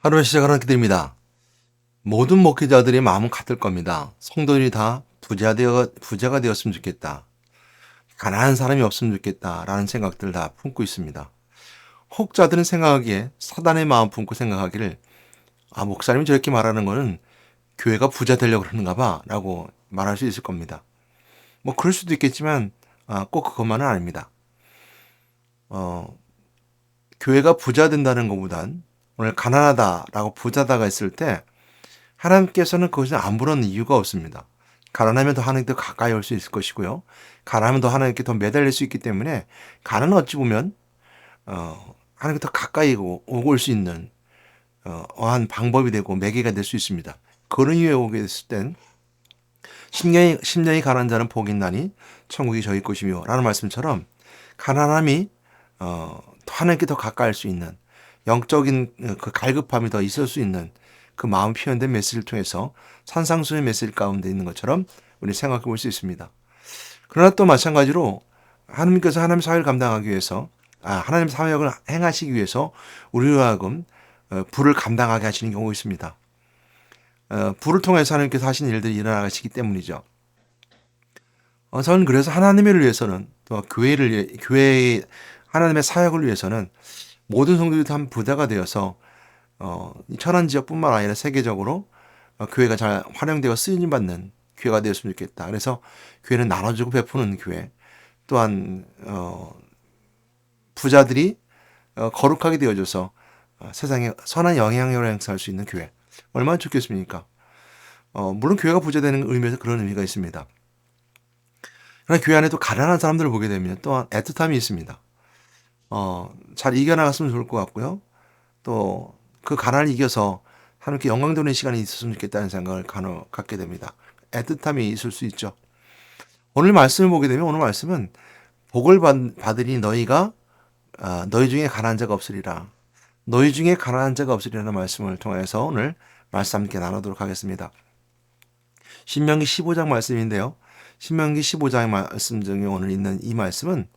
하루의 시작을 하게 됩니다. 모든 목회자들의 마음은 같을 겁니다. 성도들이 다 부자가 되었으면 좋겠다. 가난한 사람이 없으면 좋겠다라는 생각들을 다 품고 있습니다. 혹자들은 생각하기에 사단의 마음 품고 생각하기를 목사님이 저렇게 말하는 거는 교회가 부자 되려고 그러는가 봐 라고 말할 수 있을 겁니다. 뭐 그럴 수도 있겠지만 꼭 그것만은 아닙니다. 어, 교회가 부자 된다는 것보단 오늘 가난하다라고 부자다가 있을 때 하나님께서는 그것을 아무런 이유가 없습니다. 가난하면 더 하나님께 가까이 올 수 있을 것이고요. 가난하면 더 하나님께 더 매달릴 수 있기 때문에 가난은 어찌 보면 하나님께 더 가까이 오고 올 수 있는 어한 방법이 되고 매개가 될 수 있습니다. 그런 이유에 오게 됐을 땐 심령이 가난한 자는 복이 있나니 천국이 저희 것이며 라는 말씀처럼 가난함이 더 하나님께 더 가까이 할 수 있는 영적인 그 갈급함이 더 있을 수 있는 그 마음 표현된 메시지를 통해서 산상수의 메시지 가운데 있는 것처럼 우리 생각해 볼 수 있습니다. 그러나 또 마찬가지로 하나님께서 하나님 사역을 감당하기 위해서 하나님 사역을 행하시기 위해서 우리로 하여금 부를 감당하게 하시는 경우가 있습니다. 부를 통해서 하나님께서 하신 일들이 일어나시기 때문이죠. 저는 그래서 하나님을 위해서는 또 교회의 하나님의 사역을 위해서는 모든 성도들이 다 부자가 되어서 천안 지역뿐만 아니라 세계적으로 교회가 잘 활용되어 쓰임 받는 교회가 되었으면 좋겠다. 그래서 교회는 나눠주고 베푸는 교회, 또한 부자들이 거룩하게 되어져서 세상에 선한 영향력을 행사할 수 있는 교회, 얼마나 좋겠습니까? 물론 교회가 부자 되는 의미에서 그런 의미가 있습니다. 그러나 교회 안에도 가난한 사람들을 보게 되면 또한 애틋함이 있습니다. 잘 이겨나갔으면 좋을 것 같고요. 또 그 가난을 이겨서 하나님께 영광 돌리는 시간이 있었으면 좋겠다는 생각을 간혹 갖게 됩니다. 애틋함이 있을 수 있죠. 오늘 말씀을 보게 되면 오늘 말씀은 복을 받으니 너희가 너희 중에 가난한 자가 없으리라. 너희 중에 가난한 자가 없으리라는 말씀을 통해서 오늘 말씀 함께 나누도록 하겠습니다. 신명기 15장 말씀인데요. 신명기 15장 말씀 중에 오늘 있는 이 말씀은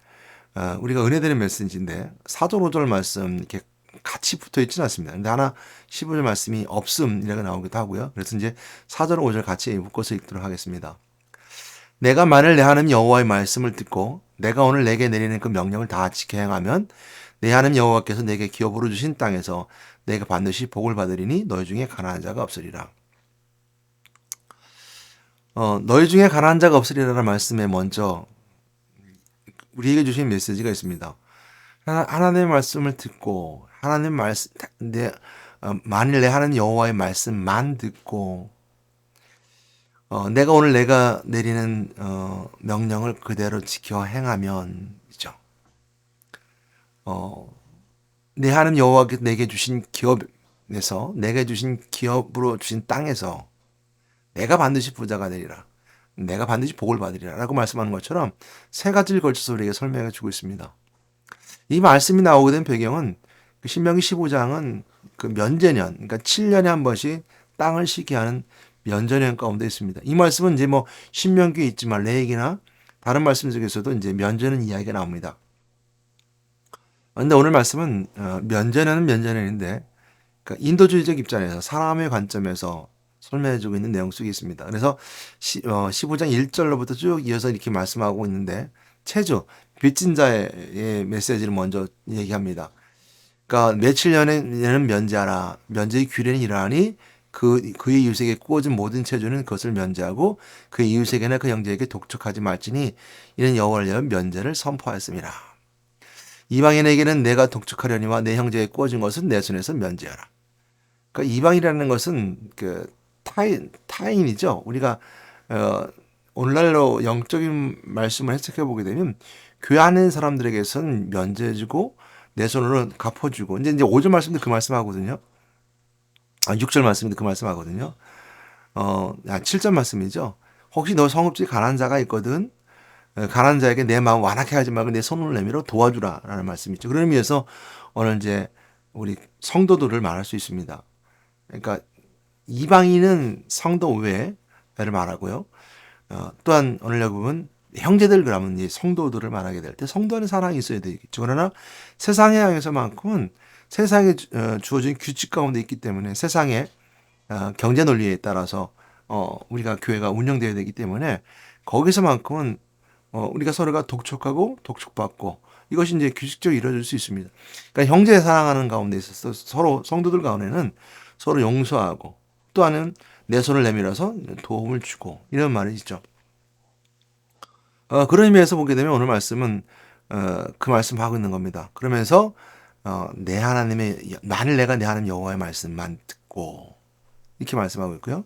우리가 은혜되는 메시지인데 4절 5절 말씀 이렇게 같이 붙어 있지는 않습니다. 근데 하나 15절 말씀이 없음이라고 나오기도 하고요. 그래서 이제 4절 5절 같이 묶어서 읽도록 하겠습니다. 내가 만일 내 하나님 여호와의 말씀을 듣고 내가 오늘 내게 내리는 그 명령을 다 지켜 행하면 내 하나님 여호와께서 내게 기업으로 주신 땅에서 내가 반드시 복을 받으리니 너희 중에 가난한 자가 없으리라. 너희 중에 가난한 자가 없으리라는 말씀에 먼저 우리에게 주신 메시지가 있습니다. 하나님의 말씀을 듣고 하나님 말씀 만일 내 하나님 여호와의 말씀만 듣고 내가 오늘 내가 내리는 명령을 그대로 지켜 행하면이죠. 내 하나님 여호와께서 내게 주신 기업에서 내게 주신 기업으로 주신 땅에서 내가 반드시 부자가 되리라. 내가 반드시 복을 받으리라 라고 말씀하는 것처럼 세 가지를 걸쳐서 우리에게 설명해 주고 있습니다. 이 말씀이 나오게 된 배경은 그 신명기 15장은 그 면제년, 그러니까 7년에 한 번씩 땅을 시게 하는 면제년 가운데 있습니다. 이 말씀은 이제 뭐 신명기에 있지만 레위기나 다른 말씀 속에서도 이제 면제는 이야기가 나옵니다. 그런데 오늘 말씀은 면제년은 면제년인데 그러니까 인도주의적 입장에서 사람의 관점에서 설명해주고 있는 내용 속에 있습니다. 그래서 15장 1절로부터 쭉 이어서 이렇게 말씀하고 있는데 체조, 빚진 자의 메시지를 먼저 얘기합니다. 그러니까 며칠 년에는 면제하라. 면제의 규례는 이러하니 그의 이웃에게 꾸어진 모든 체조는 그것을 면제하고 그의 이웃에게나 그 형제에게 독촉하지 말지니 이는 여호와를 위한 면제를 선포하였습니다. 이방인에게는 내가 독촉하려니와 내 형제에게 꾸어진 것은 내 손에서 면제하라. 그러니까 이방이라는 것은 그 타인이죠. 우리가 오늘날로 영적인 말씀을 해석해 보게 되면 교회 안에 있는 사람들에게서는 면제해주고 내 손으로 갚아주고 이제 5절 말씀도 그 말씀하거든요. 6절 말씀도 그 말씀하거든요. 7절 말씀이죠. 혹시 너 성읍지 가난한 자가 있거든 가난한 자에게 내 마음 완악해 하지 말고 내 손을 내밀어 도와주라 라는 말씀이죠. 그런 의미에서 오늘 이제 우리 성도들을 말할 수 있습니다. 그러니까 이방인은 성도 외를 말하고요. 또한 오늘 여러분 형제들 그러면 이제 성도들을 말하게 될 때 성도 안에 사랑이 있어야 되겠죠. 그러나 세상에 향해서만큼은 세상에 주어진 규칙 가운데 있기 때문에 세상의 경제 논리에 따라서 우리가 교회가 운영되어야 되기 때문에 거기서만큼은 우리가 서로가 독촉하고 독촉받고 이것이 이제 규칙적으로 이루어질 수 있습니다. 그러니까 형제 사랑하는 가운데 있어서 서로 성도들 가운데는 서로 용서하고 또한은 내 손을 내밀어서 도움을 주고 이런 말이 있죠. 그런 의미에서 보게 되면 오늘 말씀은 그 말씀하고 있는 겁니다. 그러면서 내 하나님의 만일 내가 내 하나님 여호와의 말씀만 듣고 이렇게 말씀하고 있고요.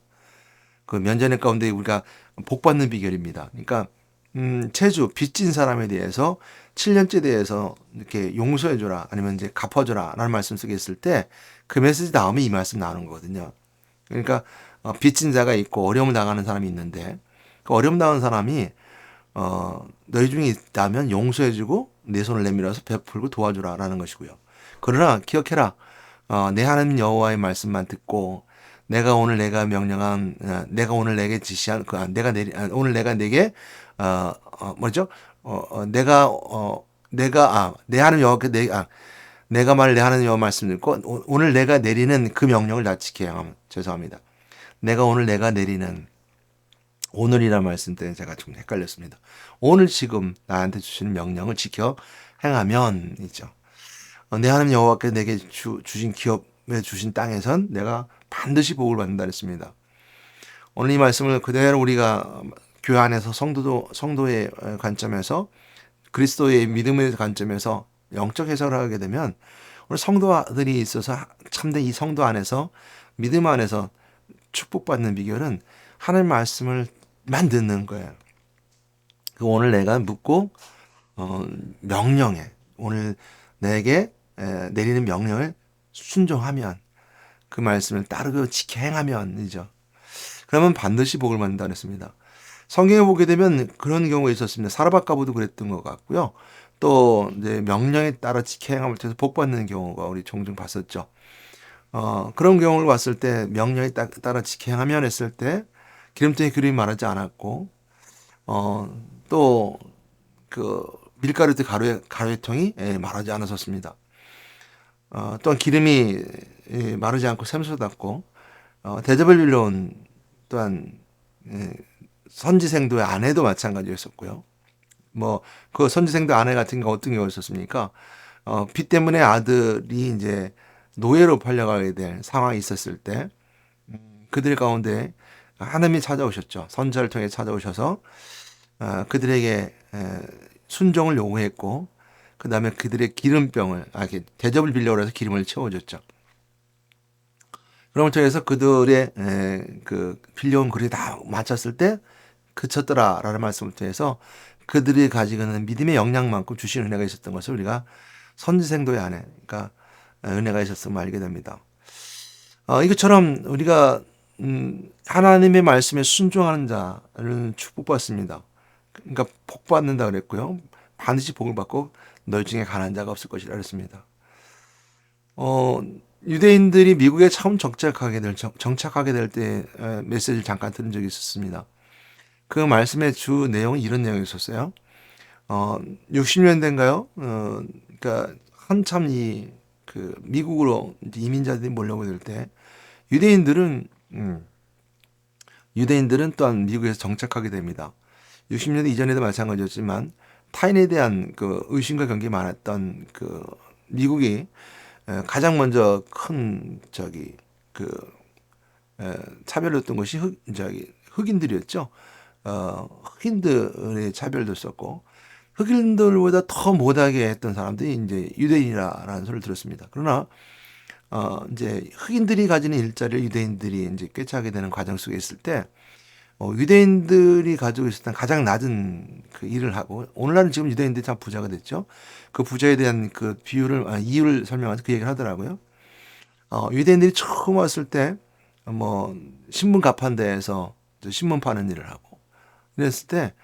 그 면전의 가운데 우리가 복받는 비결입니다. 그러니까 체주 빚진 사람에 대해서 7년째 대해서 이렇게 용서해줘라 아니면 이제 갚아줘라라는 말씀 속에 있을 때 그 메시지 다음에 이 말씀 나오는 거거든요. 그러니까 빚진 자가 있고 어려움을 당하는 사람이 있는데 그 어려움 당하는 사람이 너희 중에 있다면 용서해주고 내 손을 내밀어서 베풀고 도와주라라는 것이고요. 그러나 기억해라. 내 하나님 여호와의 말씀만 듣고 내가 오늘 내가 명령한 내가 오늘 내게 지시한 오늘 내가 내게 뭐죠? 내 하나님 여호와께 내가 말 내 하나님 여호와 말씀 듣고 오늘 내가 내리는 그 명령을 다 지켜야 합니다. 죄송합니다. 내가 오늘 내가 내리는 오늘이란 말씀 때문에 제가 좀 헷갈렸습니다. 오늘 지금 나한테 주시는 명령을 지켜 행하면이죠. 내 하나님 여호와께 내게 주신 기업에 주신 땅에선 내가 반드시 복을 받는다 그랬습니다. 오늘 이 말씀을 그대로 우리가 교회 안에서 성도의 관점에서 그리스도의 믿음의 관점에서 영적 해석을 하게 되면 오늘 성도들이 있어서 참된 이 성도 안에서 믿음 안에서 축복받는 비결은 하나님 말씀을만 듣는 거예요. 그 오늘 내가 묻고 명령에 오늘 내게 내리는 명령을 순종하면 그 말씀을 따르고 지켜 행하면이죠. 그러면 반드시 복을 받는다 그랬습니다. 성경에 보게 되면 그런 경우가 있었습니다. 사라밧가부도 그랬던 것 같고요. 또 이제 명령에 따라 지켜 행함을 통해서 복 받는 경우가 우리 종종 봤었죠. 그런 경우를 봤을 때 명령에 따라 지켜 행하면 했을 때 기름통에 기름이 마르지 않았고 또 그 밀가루 가루통이 마르지 않았었습니다. 또한 기름이 마르지 않고 샘솟았고 대접을 빌려온 또한 선지생도의 아내도 마찬가지였었고요. 뭐 그 선지생도 아내 같은 경우 어떤 경우가 있었습니까? 빚 때문에 아들이 이제 노예로 팔려가게 될 상황이 있었을 때 그들 가운데 하나님이 찾아오셨죠. 선지자를 통해 찾아오셔서 그들에게 순종을 요구했고 그 다음에 그들의 기름병을 대접을 빌려고 해서 기름을 채워줬죠. 그런 걸 통해서 그들의 그 빌려온 그릇이 다 맞췄을 때 그쳤더라라는 말씀을 통해서 그들이 가지고 있는 믿음의 역량만큼 주신 은혜가 있었던 것을 우리가 선지생도의 안에 그러니까 은혜가 있었음을 알게 됩니다. 이것처럼 우리가 하나님의 말씀에 순종하는 자를 축복받습니다. 그러니까 복 받는다 그랬고요. 반드시 복을 받고 너희 중에 가난한 자가 없을 것이라 그랬습니다. 유대인들이 미국에 처음 정착하게 될 때 메시지를 잠깐 들은 적이 있었습니다. 그 말씀의 주 내용은 이런 내용이 있었어요. 60년대인가요? 그러니까 한참 그 미국으로 이민자들이 몰려오게 될 때 유대인들은 또한 미국에서 정착하게 됩니다. 60년대 이전에도 마찬가지였지만 타인에 대한 그 의심과 경계가 많았던 그 미국이 가장 먼저 큰 차별이었던 것이 흑인들이었죠. 흑인들의 차별도 있었고 흑인들보다 더 못하게 했던 사람들이 이제 유대인이라는 소리를 들었습니다. 그러나 이제 흑인들이 가지는 일자리를 유대인들이 이제 꿰차게 되는 과정 속에 있을 때 유대인들이 가지고 있었던 가장 낮은 그 일을 하고 오늘날은 지금 유대인들이 참 부자가 됐죠. 그 부자에 대한 그 이유를 설명하면서 그 얘기를 하더라고요. 유대인들이 처음 왔을 때 뭐 신문 가판대에서 신문 파는 일을 하고 이랬을 때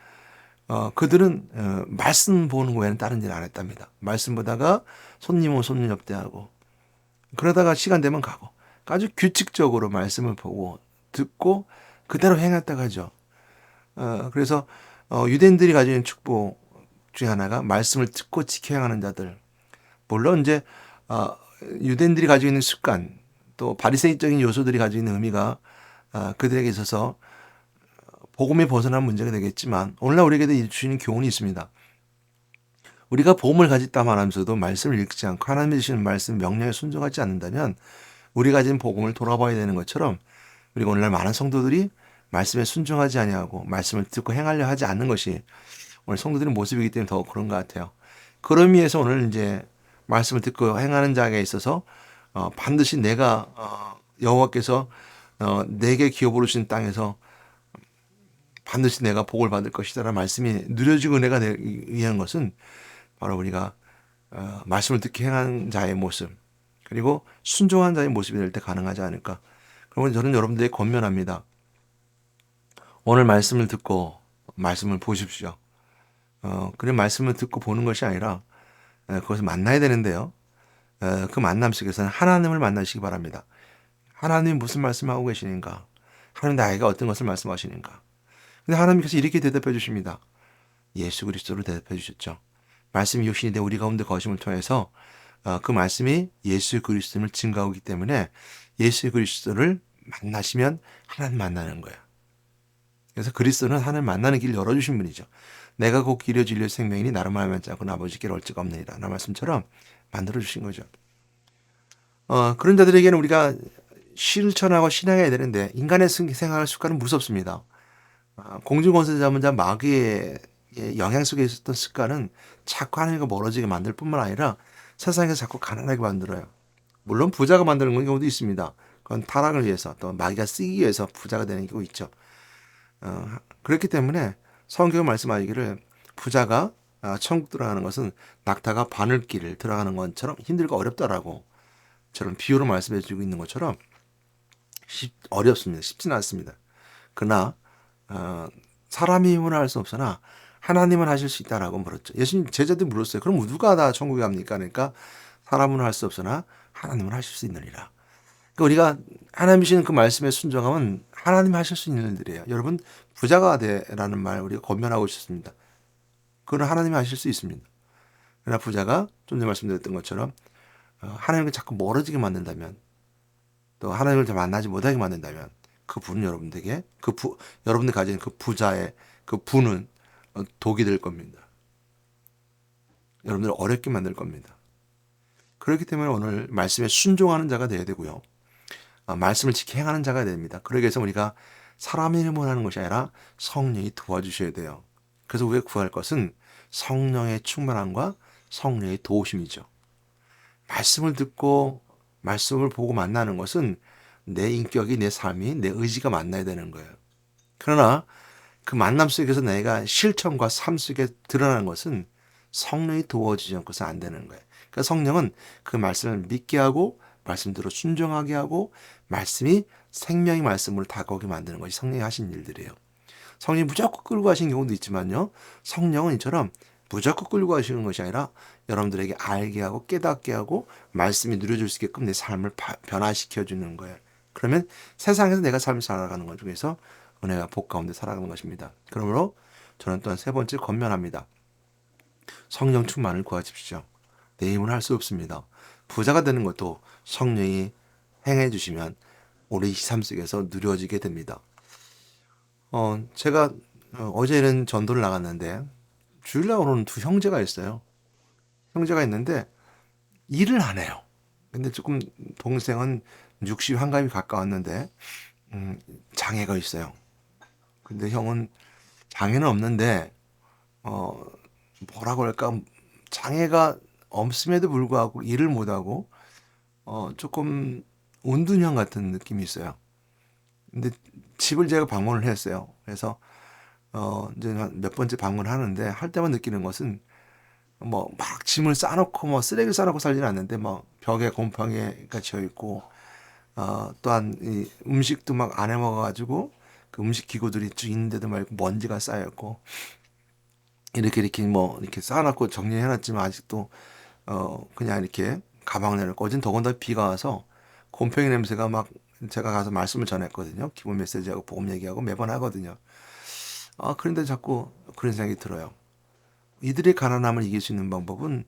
그들은 말씀 보는 외에는 다른 일을 안 했답니다. 말씀 보다가 손님 오면 손님 접대하고 그러다가 시간 되면 가고 아주 규칙적으로 말씀을 보고 듣고 그대로 행했다고 하죠. 그래서 유대인들이 가지는 축복 중에 하나가 말씀을 듣고 지켜 행하는 자들. 물론 이제 유대인들이 가지고 있는 습관, 또 바리새인적인 요소들이 가지고 있는 의미가 그들에게 있어서 복음에 벗어난 문제가 되겠지만, 오늘날 우리에게 주시는 교훈이 있습니다. 우리가 복음을 가졌다 말하면서도 말씀을 읽지 않고 하나님이 주시는 말씀 명령에 순종하지 않는다면 우리가 가진 복음을 돌아봐야 되는 것처럼, 우리가 오늘날 많은 성도들이 말씀에 순종하지 아니하고 말씀을 듣고 행하려 하지 않는 것이 오늘 성도들의 모습이기 때문에 더 그런 것 같아요. 그런 의미에서 오늘 이제 말씀을 듣고 행하는 자에게 있어서 반드시 내가 여호와께서 내게 기업으로 주신 땅에서 반드시 내가 복을 받을 것이다라는 말씀이 누려지고 은혜가 되기 위한 것은 바로 우리가 말씀을 듣게 행한 자의 모습, 그리고 순종한 자의 모습이 될 때 가능하지 않을까. 그러면 저는 여러분들에게 권면합니다. 오늘 말씀을 듣고 말씀을 보십시오. 그런 말씀을 듣고 보는 것이 아니라 그것을 만나야 되는데요. 그 만남 속에서는 하나님을 만나시기 바랍니다. 하나님이 무슨 말씀하고 계시는가? 하나님 나에게 어떤 것을 말씀하시는가? 근데 하나님께서 이렇게 대답해 주십니다. 예수 그리스도를 대답해 주셨죠. 말씀이 육신이 되 우리 가운데 거심을 통해서 그 말씀이 예수 그리스도를 증거하기 때문에 예수 그리스도를 만나시면 하나님 만나는 거예요. 그래서 그리스도는 하나님 만나는 길을 열어주신 분이죠. 내가 곧 길이요 진리요 생명이니 나로 말미암지 않고는 아버지께로 올 자가 없느니라 라는 말씀처럼 만들어주신 거죠. 그런 자들에게는 우리가 실천하고 신앙해야 되는데, 인간의 생활 습관은 무섭습니다. 공중권세 잡은 자 마귀의 영향 속에 있었던 습관은 자꾸 하나님과 멀어지게 만들 뿐만 아니라 세상에서 자꾸 가난하게 만들어요. 물론 부자가 만드는 경우도 있습니다. 그건 타락을 위해서, 또 마귀가 쓰기 위해서 부자가 되는 경우 있죠. 그렇기 때문에 성경이 말씀하기를 부자가 천국 들어가는 것은 낙타가 바늘길을 들어가는 것처럼 힘들고 어렵다라고 저런 비유로 말씀해 주고 있는 것처럼 어렵습니다. 쉽지는 않습니다. 그러나 사람이 힘으로 할 수 없으나 하나님은 하실 수 있다라고 물었죠. 예수님 제자들이 물었어요. 그럼 누가 다 천국에 갑니까? 그러니까 사람은 할 수 없으나 하나님은 하실 수 있느니라. 그러니까 우리가 하나님 주시는 그 말씀에 순종하면 하나님이 하실 수 있는 일들이에요. 여러분 부자가 되라는 말 우리가 권면하고 있습니다. 그건 하나님이 하실 수 있습니다. 그러나 부자가 좀 전에 말씀드렸던 것처럼 하나님과 자꾸 멀어지게 만든다면, 또 하나님을 더 만나지 못하게 만든다면 그 분은 여러분들에게 여러분들 가진 그 부자의 그 분은 독이 될 겁니다. 여러분들을 어렵게 만들 겁니다. 그렇기 때문에 오늘 말씀에 순종하는 자가 되어야 되고요. 말씀을 지켜 행하는 자가 됩니다. 그러기 위해서 우리가 사람의 힘을 하는 것이 아니라 성령이 도와주셔야 돼요. 그래서 우리가 구할 것은 성령의 충만함과 성령의 도우심이죠. 말씀을 듣고 말씀을 보고 만나는 것은 내 인격이, 내 삶이, 내 의지가 만나야 되는 거예요. 그러나 그 만남 속에서 내가 실천과 삶 속에 드러나는 것은 성령이 도와주지 않고서 안 되는 거예요. 그러니까 성령은 그 말씀을 믿게 하고 말씀대로 순종하게 하고 말씀이 생명의 말씀으로 다가오게 만드는 것이 성령이 하신 일들이에요. 성령이 무조건 끌고 가시는 경우도 있지만요. 성령은 이처럼 무조건 끌고 가시는 것이 아니라 여러분들에게 알게 하고 깨닫게 하고 말씀이 누려질 수 있게끔 내 삶을 변화시켜 주는 거예요. 그러면 세상에서 내가 삶을 살아가는 것 중에서 은혜와 복 가운데 살아가는 것입니다. 그러므로 저는 또한 세 번째 권면합니다. 성령 충만을 구하십시오. 내 힘은 할 수 없습니다. 부자가 되는 것도 성령이 행해 주시면 우리 삶 속에서 누려지게 됩니다. 제가 어제는 전도를 나갔는데 주일날 오는 두 형제가 있어요. 형제가 있는데 일을 안 해요. 근데 조금 동생은 60 한갑이 가까웠는데 장애가 있어요. 근데 형은 장애는 없는데 뭐라고 할까, 장애가 없음에도 불구하고 일을 못하고 조금 운둔형 같은 느낌이 있어요. 근데 집을 제가 방문을 했어요. 그래서 이제 몇 번째 방문하는데 할 때만 느끼는 것은 뭐 막 짐을 싸놓고 뭐 쓰레기를 싸놓고 살지는 않는데 뭐 벽에 곰팡이가 지어 있고 또한 이 음식도 막 안 해 먹어가지고 그 음식 기구들이 쭉 있는데도 말고 먼지가 쌓였고 이렇게 뭐 이렇게 쌓아놓고 정리해놨지만 아직도 그냥 이렇게 가방 내놓고, 어젠 더군다나 비가 와서 곰팡이 냄새가 막, 제가 가서 말씀을 전했거든요. 기본 메시지하고 복음 얘기하고 매번 하거든요. 그런데 자꾸 그런 생각이 들어요. 이들의 가난함을 이길 수 있는 방법은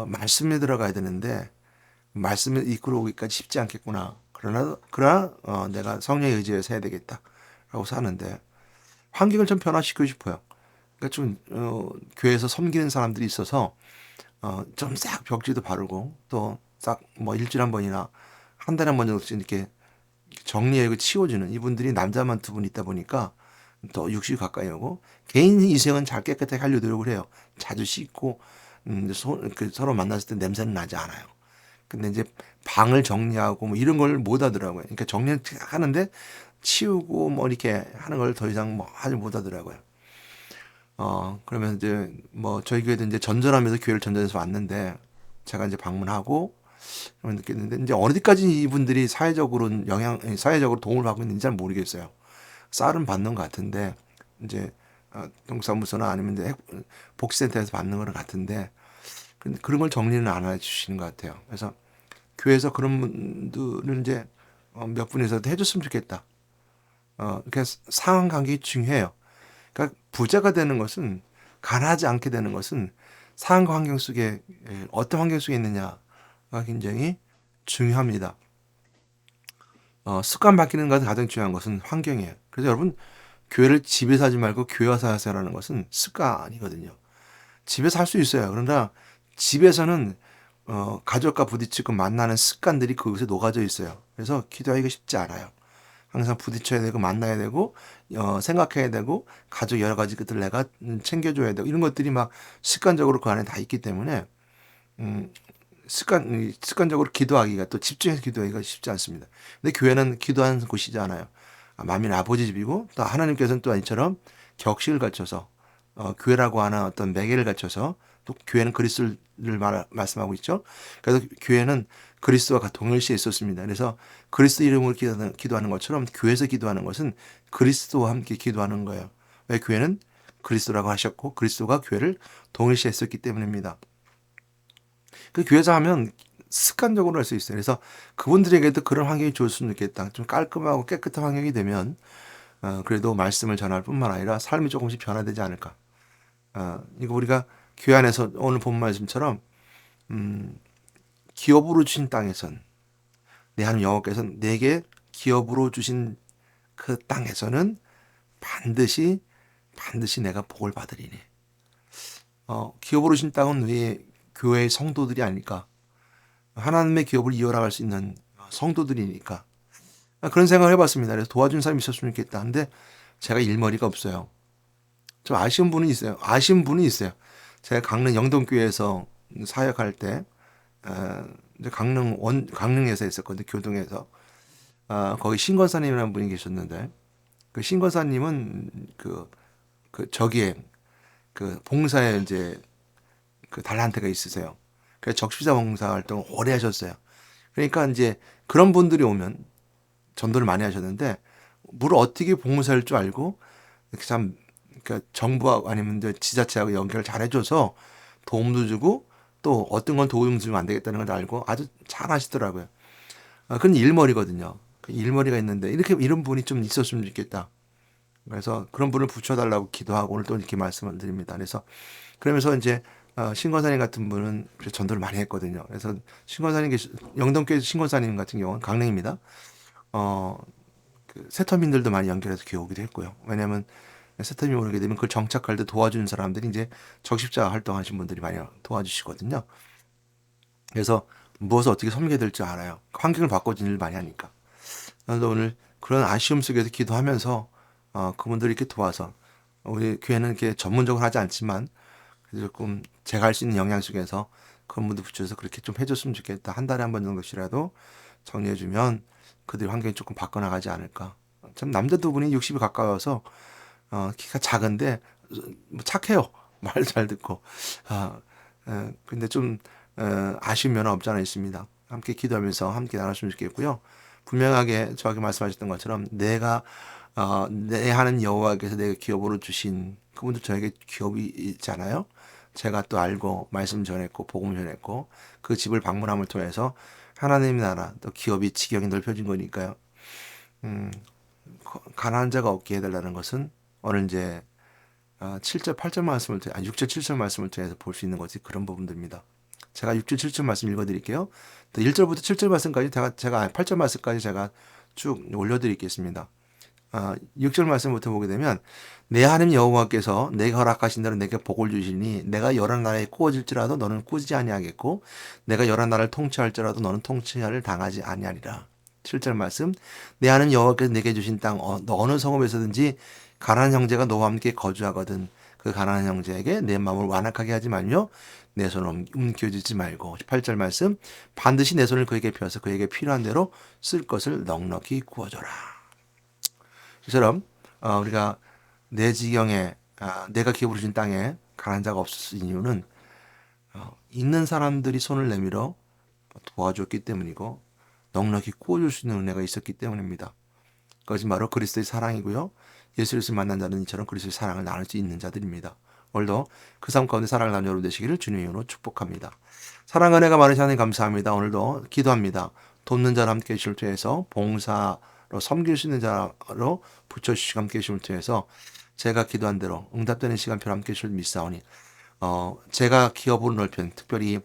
말씀에 들어가야 되는데 말씀을 이끌어오기까지 쉽지 않겠구나. 그러나 내가 성령의 의지에서 해야 되겠다라고 사는데 환경을 좀 변화시키고 싶어요. 그러니까 좀 교회에서 섬기는 사람들이 있어서 좀 싹 벽지도 바르고 또 싹 뭐 일주일에 한 번이나 한 달에 한 번 정도씩 이렇게 정리하고 치워주는 이분들이 남자만 두 분 있다 보니까 또 60 가까이 오고 개인 위생은 잘 깨끗하게 하려 노력을 해요. 자주 씻고 서로 만났을 때 냄새는 나지 않아요. 근데 이제 방을 정리하고 뭐 이런 걸 못 하더라고요. 그러니까 정리는 하는데 치우고 뭐 이렇게 하는 걸 더 이상 뭐 하지 못 하더라고요. 그러면 이제 뭐 저희 교회도 이제 전전하면서 교회를 전전해서 왔는데 제가 이제 방문하고 그런 느꼈는데 이제 어디까지 이분들이 사회적으로 도움을 받고 있는지 잘 모르겠어요. 쌀은 받는 것 같은데 이제 동사무소나 아니면 이제 복지센터에서 받는 것 같은데 근데 그런 걸 정리는 안 해주시는 것 같아요. 그래서 교회에서 그런 분들을 이제 몇 분이서도 해줬으면 좋겠다. 그러니까 상황 관계가 중요해요. 그러니까 부자가 되는 것은 가난하지 않게 되는 것은 상황과 환경 속에 어떤 환경 속에 있느냐가 굉장히 중요합니다. 습관 바뀌는 것은 가장 중요한 것은 환경이에요. 그래서 여러분 교회를 집에서 하지 말고 교회 와서 하세요라는 것은 습관이거든요. 집에서 할 수 있어요. 그러나 집에서는 가족과 부딪히고 만나는 습관들이 그것에 녹아져 있어요. 그래서 기도하기가 쉽지 않아요. 항상 부딪혀야 되고 만나야 되고 생각해야 되고 가족 여러 가지 것들 내가 챙겨줘야 되고 이런 것들이 막 습관적으로 그 안에 다 있기 때문에 음, 습관적으로 기도하기가 또 집중해서 기도하기가 쉽지 않습니다. 근데 교회는 기도하는 곳이잖아요. 만민 아버지 집이고 또 하나님께서는 또 이처럼 격식을 갖춰서 교회라고 하는 어떤 매개를 갖춰서 또 교회는 그리스도를 말씀하고 있죠. 그래서 교회는 그리스도와 동일시에 있었습니다. 그래서 그리스도 이름으로 기도하는 것처럼 교회에서 기도하는 것은 그리스도와 함께 기도하는 거예요. 왜 교회는 그리스도라고 하셨고 그리스도가 교회를 동일시에 했었기 때문입니다. 그 교회에서 하면 습관적으로 할 수 있어요. 그래서 그분들에게도 그런 환경이 좋았으면 좋겠다. 좀 깔끔하고 깨끗한 환경이 되면 그래도 말씀을 전할 뿐만 아니라 삶이 조금씩 변화되지 않을까. 이거 우리가 교회 안에서 오늘 본 말씀처럼 기업으로 주신 땅에선 내 하나님 여호와께서 내게 기업으로 주신 그 땅에서는 반드시 내가 복을 받으리니. 기업으로 주신 땅은 왜 교회의 성도들이 아닐까? 하나님의 기업을 이어나갈 수 있는 성도들이니까. 그런 생각을 해봤습니다. 그래서 도와준 사람이 있었으면 좋겠다. 근데 제가 일머리가 없어요. 좀 아쉬운 분은 있어요. 아쉬운 분은 있어요. 제가 강릉 영동교회에서 사역할 때 이제 강릉에서 했었거든요. 교동에서. 거기 신권사님이라는 분이 계셨는데 그 신권사님은 저기에 그 봉사에 이제 그 달란트가 있으세요. 그래서 적시자 봉사 활동을 오래 하셨어요. 그러니까 이제 그런 분들이 오면 전도를 많이 하셨는데 물 어떻게 봉사할 줄 알고 이렇게 참 그러니까 정부하고 아니면 이제 지자체하고 연결을 잘 해줘서 도움도 주고 또 어떤 건 도움 주면 안 되겠다는 걸 알고 아주 잘 하시더라고요. 그건 일머리거든요. 그 일머리가 있는데 이렇게 이런 분이 좀 있었으면 좋겠다. 그래서 그런 분을 붙여달라고 기도하고 오늘 또 이렇게 말씀을 드립니다. 그래서 그러면서 이제 신권사님 같은 분은 전도를 많이 했거든요. 그래서 영동교회 신권사님 같은 경우는 강릉입니다. 어, 세터민들도 많이 연결해서 교회 오기도 했고요. 왜냐하면 세터민 오게 되면 그걸 정착할 때 도와주는 사람들이 이제 적십자 활동하신 분들이 많이 도와주시거든요. 그래서 무엇을 어떻게 섬겨야 될지 알아요. 환경을 바꿔주는 일 많이 하니까. 그래서 오늘 그런 아쉬움 속에서 기도하면서 그분들이 이렇게 도와서 우리 교회는 이렇게 전문적으로 하지 않지만 그래도 조금 제가 할 수 있는 영향 속에서 그런 분들 붙여서 그렇게 좀 해줬으면 좋겠다. 한 달에 한 번 정도씩이라도 정리해주면 그들 환경이 조금 바꿔나가지 않을까. 참 남자 두 분이 60이 가까워서 키가 작은데 뭐 착해요. 말 잘 듣고. 근데 좀 아쉬운 면은 없지 않아 있습니다. 함께 기도하면서 함께 나눴으면 좋겠고요. 분명하게 저에게 말씀하셨던 것처럼 내 하는 여호와께서 내가 기업으로 주신 그분도 저에게 기업이 있잖아요. 제가 또 알고 말씀 전했고 복음 전했고 그 집을 방문함을 통해서 하나님의 나라 또 기업이 지경이 넓혀진 거니까요. 음, 가난한 자가 없게 해달라는 것은 오늘 이제 7절 8절 말씀을 6절 7절 말씀을 통해서 볼 수 있는 것이 그런 부분들입니다. 제가 6절 7절 말씀 읽어드릴게요. 1절부터 7절 말씀까지 제가 8절 말씀까지 제가 쭉 올려드리겠습니다. 6절 말씀부터 보게 되면 내 하나님 여호와께서 내가 허락하신 대로 내게 복을 주시니 내가 여러 나라에 꾸어질지라도 너는 꾸지지 아니하겠고 내가 여러 나라를 통치할지라도 너는 통치를 당하지 아니하리라. 7절 말씀 내 하나님 여호와께서 내게 주신 땅 어느 성읍에서든지 가난한 형제가 너와 함께 거주하거든 그 가난한 형제에게 내 마음을 완악하게 하지 말며 내 손을 움켜쥐지 말고 8절 말씀 반드시 내 손을 그에게 펴서 그에게 필요한 대로 쓸 것을 넉넉히 구워줘라. 이처럼 우리가 내 지경에 내가 기업으로 준 땅에 가난한 자가 없었을 이유는 있는 사람들이 손을 내밀어 도와줬기 때문이고 넉넉히 구워줄 수 있는 은혜가 있었기 때문입니다. 그것이 바로 그리스도의 사랑이고요. 예수 그리스도를 만난 자는 이처럼 그리스도의 사랑을 나눌 수 있는 자들입니다. 오늘도 그 삶 가운데 사랑을 나누는 여러분 되시기를 주님의 이름으로 축복합니다. 사랑 은혜가 많으신 하나님 감사합니다. 오늘도 기도합니다. 돕는 자를 함께 해주실 통해서 봉사로 섬길 수 있는 자로 붙여주시고 함께 해주실 통해서 제가 기도한 대로 응답되는 시간표를 함께 해주실 믿사오니 제가 기업으로 넓힌 특별히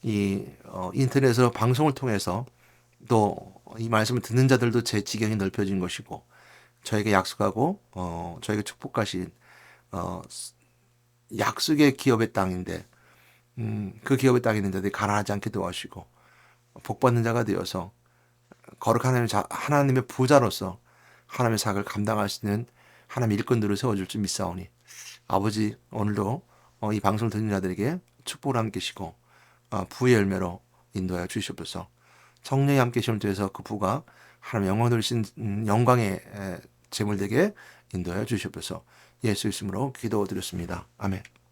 이 인터넷으로 방송을 통해서 또 이 말씀을 듣는 자들도 제 지경이 넓혀진 것이고 저에게 약속하고 저에게 축복하신 약속의 기업의 땅인데 그 기업의 땅에 있는 자들이 가난하지 않게 도와주시고 복받는 자가 되어서 거룩한 하나님의 부자로서 하나님의 사역을 감당할 수 있는 하나님의 일꾼들을 세워줄 줄 믿사오니 아버지 오늘도 이 방송을 듣는 자들에게 축복을 함께 시고 부의 열매로 인도하여 주시옵소서. 성령이 함께 시험투에서 그 부가 하나님 영광을 신 영광의 제물되게 인도하여 주시옵소서. 예수 이름으로 기도드렸습니다. 아멘.